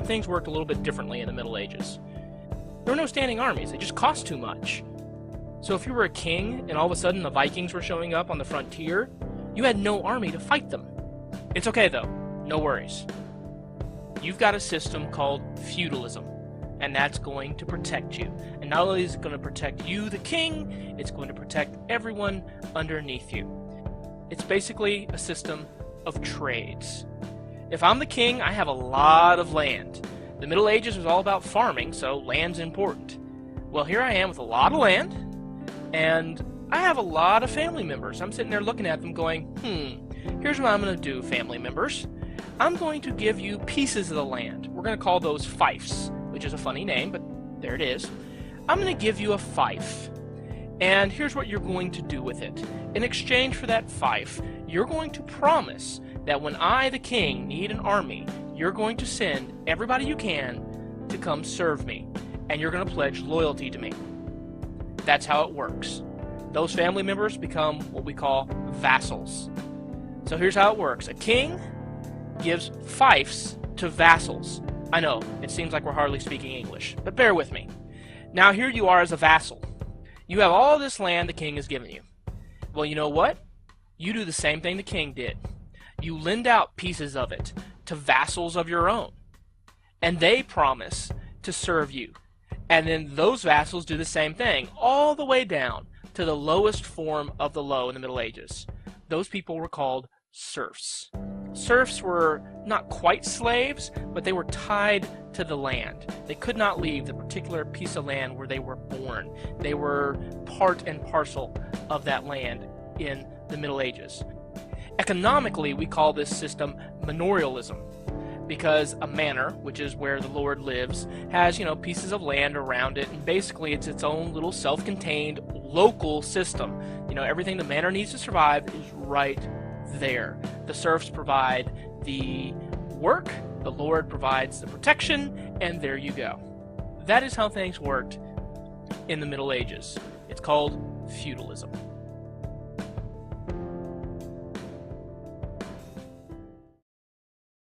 things worked a little bit differently in the Middle Ages. There were no standing armies. They just cost too much. So if you were a king and all of a sudden the Vikings were showing up on the frontier, you had no army to fight them. It's okay though. No worries. You've got a system called feudalism, and that's going to protect you. And not only is it going to protect you, the king, it's going to protect everyone underneath you. It's basically a system of trades. If I'm the king, I have a lot of land. The Middle Ages was all about farming, so land's important. Well, here I am with a lot of land, and I have a lot of family members. I'm sitting there looking at them going, here's what I'm going to do, family members. I'm going to give you pieces of the land. We're going to call those fiefs, which is a funny name, but there it is. I'm going to give you a fief, and here's what you're going to do with it. In exchange for that fief, you're going to promise that when I, the king, need an army, you're going to send everybody you can to come serve me, and you're going to pledge loyalty to me. That's how it works. Those family members become what we call vassals. So here's how it works. A king gives fiefs to vassals. I know, it seems like we're hardly speaking English, but bear with me. Now here you are as a vassal. You have all this land the king has given you. Well, you know what? You do the same thing the king did. You lend out pieces of it to vassals of your own, and they promise to serve you. And then those vassals do the same thing, all the way down to the lowest form of the low in the Middle Ages. Those people were called serfs. Serfs were not quite slaves, but they were tied to the land. They could not leave the particular piece of land where they were born. They were part and parcel of that land in the Middle Ages. Economically, we call this system manorialism, because a manor, which is where the Lord lives, has, pieces of land around it, and basically it's its own little self-contained local system. Everything the manor needs to survive is right there. The serfs provide the work, the Lord provides the protection, and there you go. That is how things worked in the Middle Ages. It's called feudalism.